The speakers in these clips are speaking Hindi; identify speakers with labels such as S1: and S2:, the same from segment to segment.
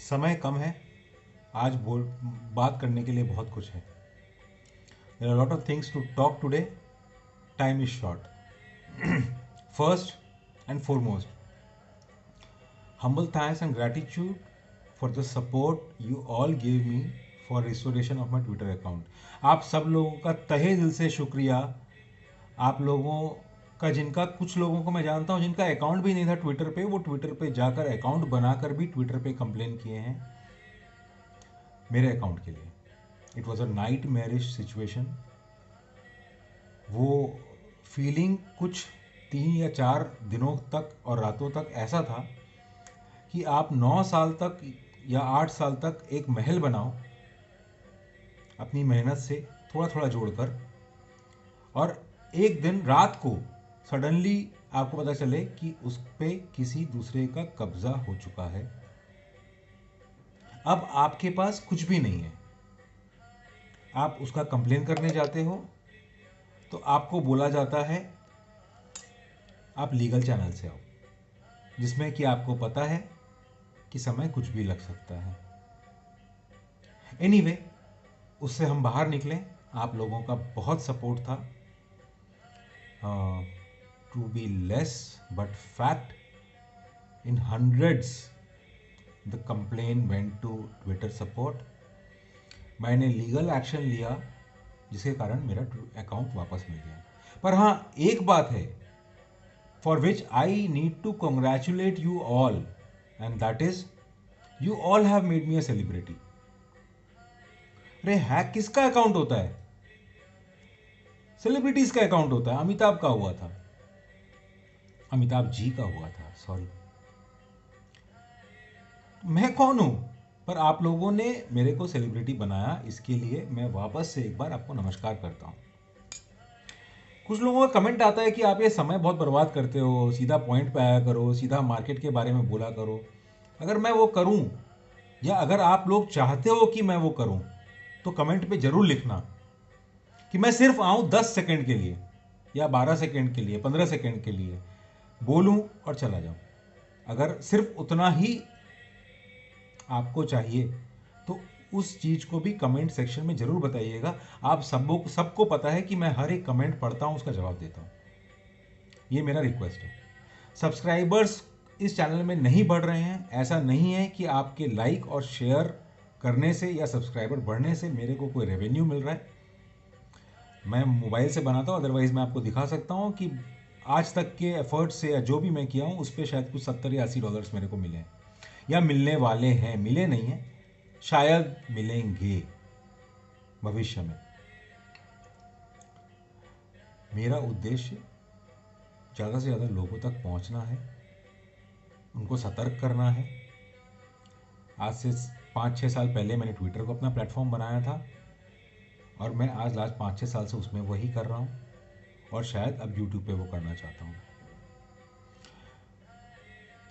S1: समय कम है, आज बात करने के लिए बहुत कुछ है. There are a lot of things to talk today. Time is short. First and foremost, humble thanks and gratitude for the support you all gave me for restoration of my Twitter account. आप सब लोगों का तहे दिल से शुक्रिया. आप लोगों का, जिनका कुछ लोगों को मैं जानता हूँ जिनका अकाउंट भी नहीं था ट्विटर पे, वो ट्विटर पे जाकर अकाउंट बनाकर भी ट्विटर पे कंप्लेन किए हैं मेरे अकाउंट के लिए. It was a night marriage situation. वो फीलिंग कुछ 3 या 4 दिनों तक और रातों तक ऐसा था कि आप 9 साल तक या 8 साल तक एक महल बनाओ अपनी मेहनत से थोड़ा थोड़ा जोड़कर, और एक दिन रात को सडनली आपको पता चले कि उस पे किसी दूसरे का कब्जा हो चुका है. अब आपके पास कुछ भी नहीं है. आप उसका कंप्लेन करने जाते हो तो आपको बोला जाता है आप लीगल चैनल से आओ, जिसमें कि आपको पता है कि समय कुछ भी लग सकता है. एनीवे, उससे हम बाहर निकले. आप लोगों का बहुत सपोर्ट था. To be less but fact in hundreds the complain went to Twitter support. मैंने लीगल एक्शन लिया जिसके कारण मेरा अकाउंट वापस मिल गया. पर हाँ, एक बात है for which I need to congratulate you all, and that is you all have made me a celebrity. अरे हैक किसका अकाउंट होता है? सेलिब्रिटीज का अकाउंट होता है. अमिताभ का हुआ था, अमिताभ जी का हुआ था, सॉरी. मैं कौन हूं? पर आप लोगों ने मेरे को सेलिब्रिटी बनाया, इसके लिए मैं वापस से एक बार आपको नमस्कार करता हूं. कुछ लोगों का कमेंट आता है कि आप ये समय बहुत बर्बाद करते हो, सीधा पॉइंट पे आया करो, सीधा मार्केट के बारे में बोला करो. अगर मैं वो करूं, या अगर आप लोग चाहते हो कि मैं वो करूं, तो कमेंट पे जरूर लिखना कि मैं सिर्फ आऊं 10 सेकंड के लिए या 12 सेकंड के लिए, 15 सेकंड के लिए बोलूं और चला जाऊं. अगर सिर्फ उतना ही आपको चाहिए तो उस चीज़ को भी कमेंट सेक्शन में ज़रूर बताइएगा. आप सबको पता है कि मैं हर एक कमेंट पढ़ता हूं, उसका जवाब देता हूं. ये मेरा रिक्वेस्ट है. सब्सक्राइबर्स इस चैनल में नहीं बढ़ रहे हैं. ऐसा नहीं है कि आपके लाइक और शेयर करने से या सब्सक्राइबर बढ़ने से मेरे को कोई रेवेन्यू मिल रहा है. मैं मोबाइल से बनाता हूँ, अदरवाइज मैं आपको दिखा सकता हूँ कि आज तक के एफर्ट से या जो भी मैं किया हूँ उस पर शायद कुछ 70 या $80 मेरे को मिले हैं, या मिलने वाले हैं. मिले नहीं हैं, शायद मिलेंगे भविष्य में. मेरा उद्देश्य ज़्यादा से ज़्यादा लोगों तक पहुंचना है, उनको सतर्क करना है. आज से 5-6 साल पहले मैंने ट्विटर को अपना प्लेटफॉर्म बनाया था, और मैं आज लास्ट 5-6 साल से उसमें वही कर रहा हूँ, और शायद अब यूट्यूब पे वो करना चाहता हूँ.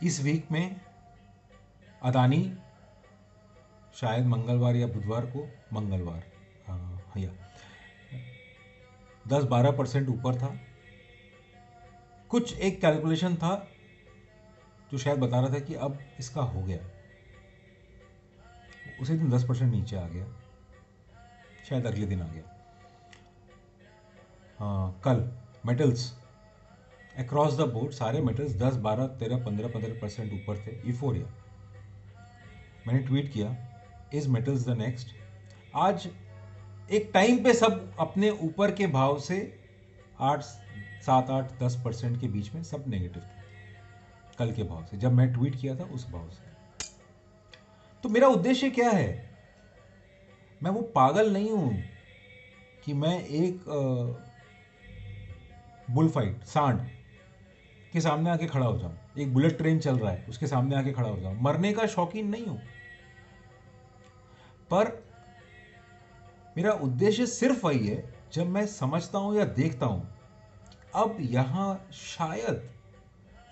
S1: इस वीक में अदानी शायद मंगलवार या बुधवार को, मंगलवार, या 10-12% ऊपर था. कुछ एक कैलकुलेशन था जो शायद बता रहा था कि अब इसका हो गया. उसी दिन 10% नीचे आ गया, शायद अगले दिन आ गया. कल मेटल्स अक्रॉस द बोर्ड सारे मेटल्स 10, 12, 13, 15% ऊपर थे. यूफोरिया. मैंने ट्वीट किया, इज मेटल्स द नेक्स्ट. आज एक टाइम पे सब अपने ऊपर के भाव से 7, 8, 10% के बीच में सब नेगेटिव थे कल के भाव से, जब मैं ट्वीट किया था उस भाव से. तो मेरा उद्देश्य क्या है? मैं वो पागल नहीं हूं कि मैं एक बुल फाइट, सांड के सामने आके खड़ा हो जाऊं. एक बुलेट ट्रेन चल रहा है, उसके सामने आके खड़ा हो जाऊं. मरने का शौकीन नहीं हूं. पर मेरा उद्देश्य सिर्फ वही है, जब मैं समझता हूं या देखता हूं अब यहां शायद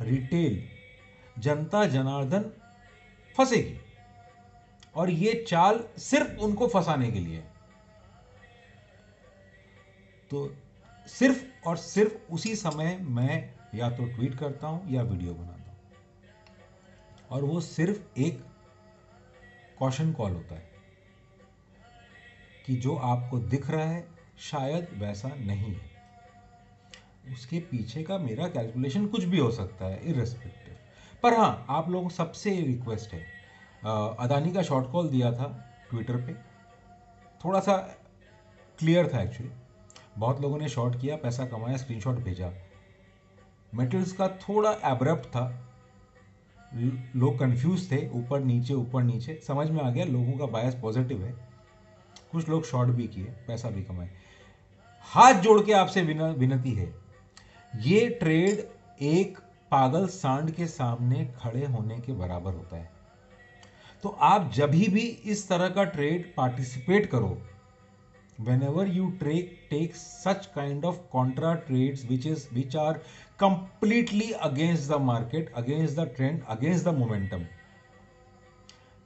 S1: रिटेल जनता जनार्दन फंसेगी, और ये चाल सिर्फ उनको फंसाने के लिए. तो सिर्फ और सिर्फ उसी समय मैं या तो ट्वीट करता हूं या वीडियो बनाता हूं, और वो सिर्फ एक कॉशन कॉल होता है कि जो आपको दिख रहा है शायद वैसा नहीं है, उसके पीछे का मेरा कैलकुलेशन कुछ भी हो सकता है इररिस्पेक्टिव। पर हाँ, आप लोगों सबसे रिक्वेस्ट है, अदानी का शॉर्ट कॉल दिया था ट्विटर पे, थोड़ा सा क्लियर था एक्चुअली, बहुत लोगों ने शॉर्ट किया, पैसा कमाया, स्क्रीनशॉट भेजा। मेटल्स का थोड़ा एब्रप्ट था, लोग कंफ्यूज थे, ऊपर नीचे समझ में आ गया, लोगों का बायस पॉजिटिव है, कुछ लोग शॉर्ट भी किए, पैसा भी कमाए। हाथ जोड़ के आपसे विनती है, ये ट्रेड एक पागल सांड के सामने खड़े होने के बराबर होता है। तो आप जब भी इस तरह का ट्रेड पार्टिसिपेट करो, whenever you take such kind of contra trades which are completely against the market, against the trend, against the momentum,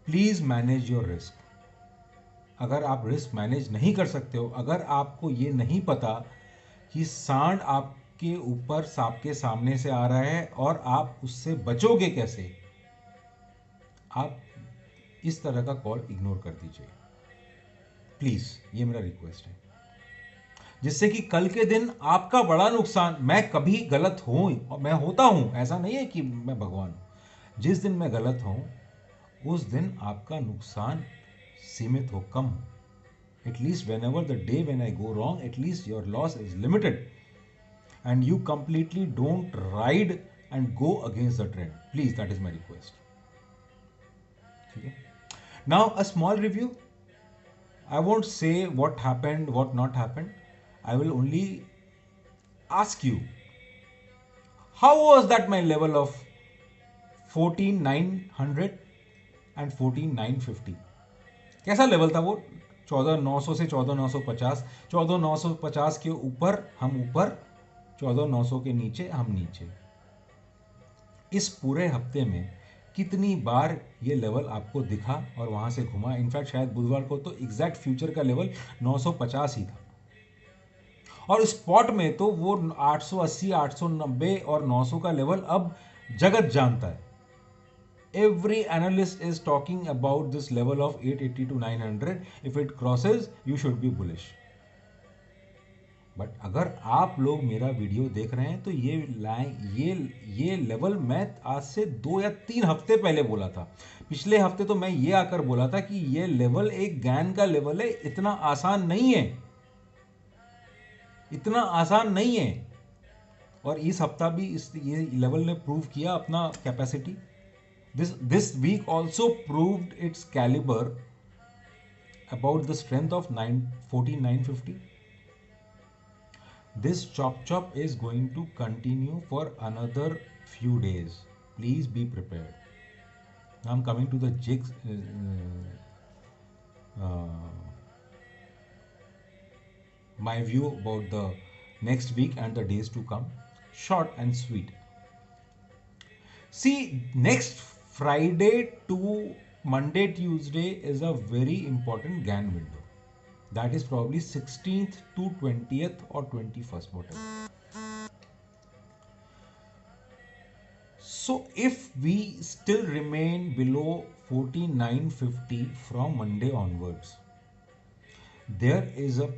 S1: please manage your risk. अगर आप रिस्क मैनेज नहीं कर सकते हो, अगर आपको ये नहीं पता कि सांड आपके ऊपर सांप के सामने से आ रहा है और आप उससे बचोगे कैसे, आप इस तरह का कॉल इग्नोर कर दीजिए प्लीज, ये मेरा रिक्वेस्ट है, जिससे कि कल के दिन आपका बड़ा नुकसान, मैं कभी गलत हूं और मैं होता हूं, ऐसा नहीं है कि मैं भगवान हूं, जिस दिन मैं गलत हूं उस दिन आपका नुकसान सीमित हो, कम हो, at least when ever the day when I go wrong, at least your loss is limited and you completely don't ride and go against the trend, please, that is my request. ठीक है, now a small review, I won't say what happened, what not happened. I will only ask you, how was that my level of 14,900 and 14,950? कैसा लेवल था वो? 14,900 से 14,950, 14,950 के ऊपर हम ऊपर, 14,900 के नीचे हम नीचे। इस पूरे हफ्ते में कितनी बार ये लेवल आपको दिखा और वहां से घुमा? इनफैक्ट शायद बुधवार को तो एग्जैक्ट फ्यूचर का लेवल 950 ही था, और स्पॉट में तो वो 880, 890 और 900 का लेवल अब जगत जानता है। Every analyst is talking about this level of 880 to 900, if it crosses you should be bullish. But अगर आप लोग मेरा वीडियो देख रहे हैं तो ये लेवल मैं आज से 2 या 3 हफ्ते पहले बोला था। पिछले हफ्ते तो मैं ये आकर बोला था कि ये लेवल एक गैन का लेवल है, इतना आसान नहीं है, इतना आसान नहीं है। और इस हफ्ता भी ये लेवल ने प्रूव किया अपना capacity. This week also proved its calibre about the strength of 14,950। This chop is going to continue for another few days. Please be prepared. Now I'm coming to the jigs. My view about the next week and the days to come. Short and sweet. See, next Friday to Monday, Tuesday is a very important GAN window. That is probably 16th to 20th or 21st, whatever. So if we still remain below 14,950 from Monday onwards, there is a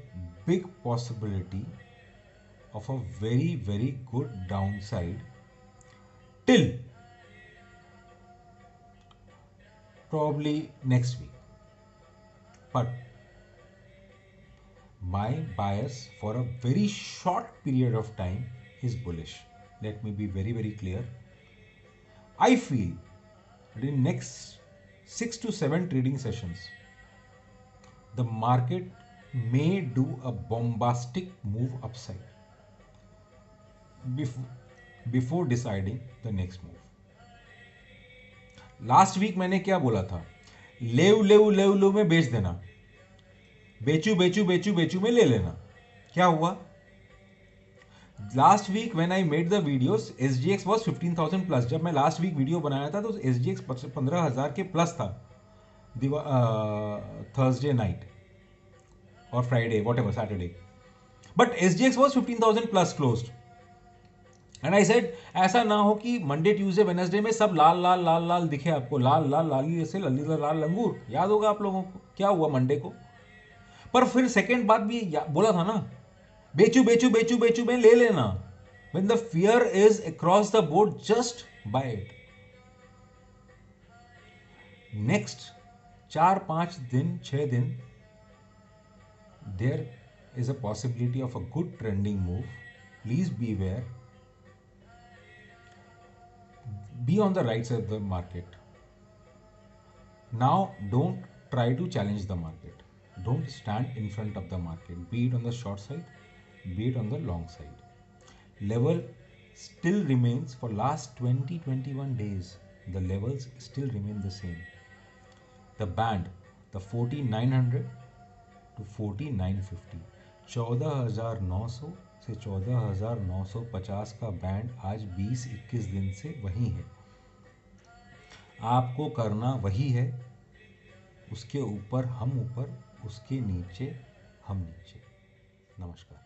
S1: big possibility of a very, very good downside till probably next week. But my bias for a very short period of time is bullish. Let me be very, very clear. I feel that in next 6 to 7 trading sessions, the market may do a bombastic move upside before deciding the next move. Last week मैंने क्या बोला था? लेव में बेच देना, बेचू में ले लेना। क्या हुआ? Last week when I made the videos, SGX was 15,000 plus. जब मैं लास्ट वीक वीडियो बनाया था तो SGX 15,000 के प्लस था थर्सडे नाइट और Friday, whatever, Saturday. But SGX was 15,000 plus closed. And I said ऐसा ना हो कि मंडे ट्यूसडे वेडनेसडे में सब लाल लाल लाल लाल दिखे आपको, लाल लाल लाली जैसे लली लाल लंगूर, याद होगा आप लोगों को क्या हुआ मंडे को। पर फिर सेकेंड बात भी बोला था ना, बेचू बेचू बेचू बेचू में ले लेना, when the fear is across the board just buy it। Next 4-5 दिन 6 दिन there is a possibility of a good trending move, please beware, be on the right side of the market। Now don't try to challenge the market, don't stand in front of the market, be it on the short side, be it on the long side। Level still remains for last 20-21 days, the levels still remain the same, the band, the 4900 to 4950, 14,900 से 14,950 का बैंड आज 20-21 दिन से वही है। आपको करना वही है, उसके ऊपर हम ऊपर, उसके नीचे हम नीचे। नमस्कार।